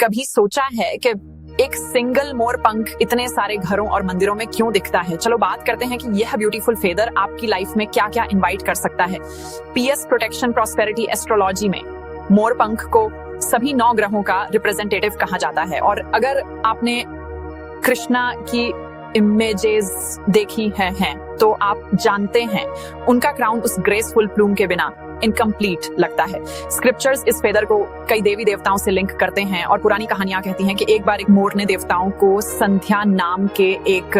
कभी सोचा है कि एक सिंगल मोर पंख इतने सारे घरों और मंदिरों में क्यों दिखता है? चलो बात करते हैं कि यह ब्यूटीफुल फेदर आपकी लाइफ में क्या क्या इनवाइट कर सकता है। पीएस, प्रोटेक्शन, प्रॉस्पेरिटी एस्ट्रोलॉजी में मोर पंख को सभी 9 ग्रहों का रिप्रेजेंटेटिव कहा जाता है। और अगर आपने कृष्णा की इमेजेस देखी हैं तो आप जानते हैं उनका क्राउन उस ग्रेसफुल प्लूम के बिना इनकम्प्लीट लगता है। स्क्रिप्चर्स इस फेदर को कई देवी देवताओं से लिंक करते हैं और पुरानी कहानियां कहती हैं कि एक बार एक मोर ने देवताओं को संध्या नाम के एक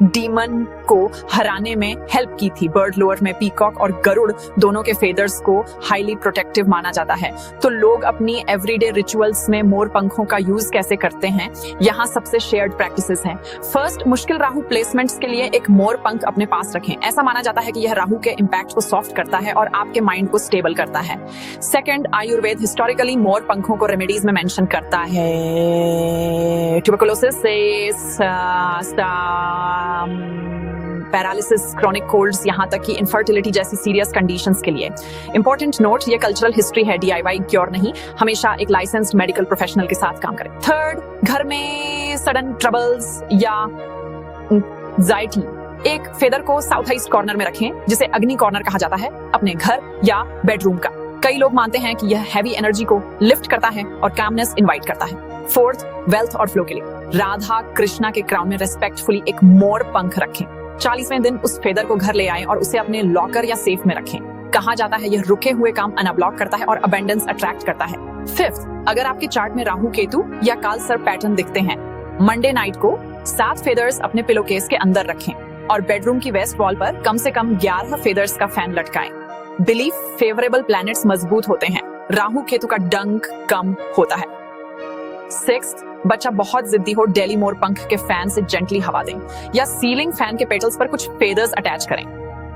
डीमन को हराने में हेल्प की थी। बर्ड लोअर में पीकॉक और गरुड़ दोनों के फेदर्स को हाईली प्रोटेक्टिव माना जाता है। तो लोग अपनी एवरीडे रिचुअल्स में मोर पंखों का यूज कैसे करते हैं, यहाँ सबसे शेयर्ड प्रैक्टिसेस हैं। फर्स्ट, मुश्किल राहु प्लेसमेंट्स के लिए एक मोर पंख अपने पास रखें। ऐसा माना जाता है कि यह राहु के इम्पैक्ट को सॉफ्ट करता है और आपके माइंड को स्टेबल करता है। सेकंड, आयुर्वेद हिस्टोरिकली मोर पंखों को रेमेडीज में मेंशन करता है। ट्यूबरकुलोसिस से पैरालिसिस, क्रोनिक कोल्ड्स, यहाँ तक कि इनफर्टिलिटी जैसी सीरियस कंडीशंस के लिए। इंपॉर्टेंट नोट, ये कल्चरल हिस्ट्री है, DIY क्योर नहीं। हमेशा एक लाइसेंस्ड मेडिकल प्रोफेशनल के साथ काम करें। थर्ड, घर में सडन ट्रबल्स या एंजाइटी, एक फेदर को साउथ ईस्ट कॉर्नर में रखें, जिसे अग्नि कॉर्नर कहा जाता है, अपने घर या बेडरूम का। कई लोग मानते हैं कि यह हैवी एनर्जी को लिफ्ट करता है और कामनेस इनवाइट करता है। फोर्थ, वेल्थ और फ्लो के लिए राधा कृष्णा के क्राउन में रेस्पेक्टफुली एक मोर पंख रखें। 40वें दिन उस फेदर को घर ले आएं और उसे अपने लॉकर या सेफ में रखें। कहा जाता है यह रुके हुए काम अनब्लॉक करता है और अबेंडेंस अट्रैक्ट करता है। फिफ्थ, अगर आपके चार्ट में राहु केतु या काल सर्प पैटर्न दिखते हैं, मंडे नाइट को 7 फेदर्स अपने पिलो केस के अंदर रखें और बेडरूम की वेस्ट वॉल पर कम से कम 11 फेदर्स का फैन लटकाएं। बिलीफ, फेवरेबल प्लैनेट्स मजबूत होते हैं, राहु केतु का डंक कम होता है। सिक्स्थ, बच्चा बहुत जिद्दी हो, डेली मोर पंख के फैन से जेंटली हवा दें या सीलिंग फैन के पेटल्स पर कुछ फेदर्स अटैच करें।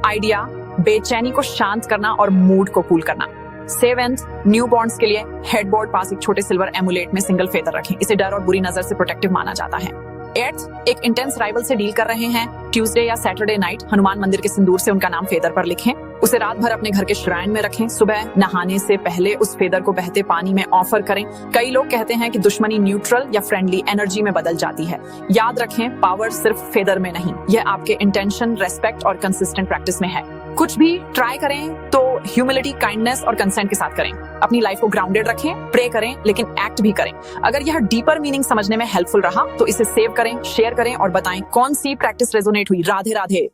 आइडिया, बेचैनी को शांत करना और मूड को कूल करना। सेवेंथ, न्यूबॉर्न्स के लिए हेडबोर्ड पास एक छोटे सिल्वर एमुलेट में सिंगल फेदर रखें, इसे डर और बुरी नजर से प्रोटेक्टिव माना जाता है। एट्थ, एक इंटेंस राइवल से डील कर रहे हैं, ट्यूसडे या सैटरडे नाइट हनुमान मंदिर के सिंदूर से उनका नाम फेदर पर लिखें, उसे रात भर अपने घर के श्राइन में रखें, सुबह नहाने से पहले उस फेदर को बहते पानी में ऑफर करें। कई लोग कहते हैं कि दुश्मनी न्यूट्रल या फ्रेंडली एनर्जी में बदल जाती है। याद रखें, पावर सिर्फ फेदर में नहीं, यह आपके इंटेंशन, रेस्पेक्ट और कंसिस्टेंट प्रैक्टिस में है। कुछ भी ट्राई करें तो ह्यूमिलिटी, काइंडनेस और कंसेंट के साथ करें। अपनी लाइफ को ग्राउंडेड रखें, प्रे करें लेकिन एक्ट भी करें। अगर यह डीपर मीनिंग समझने में हेल्पफुल रहा तो इसे सेव करें, शेयर करें और बताएं कौन सी प्रैक्टिस रेजोनेट हुई। राधे राधे।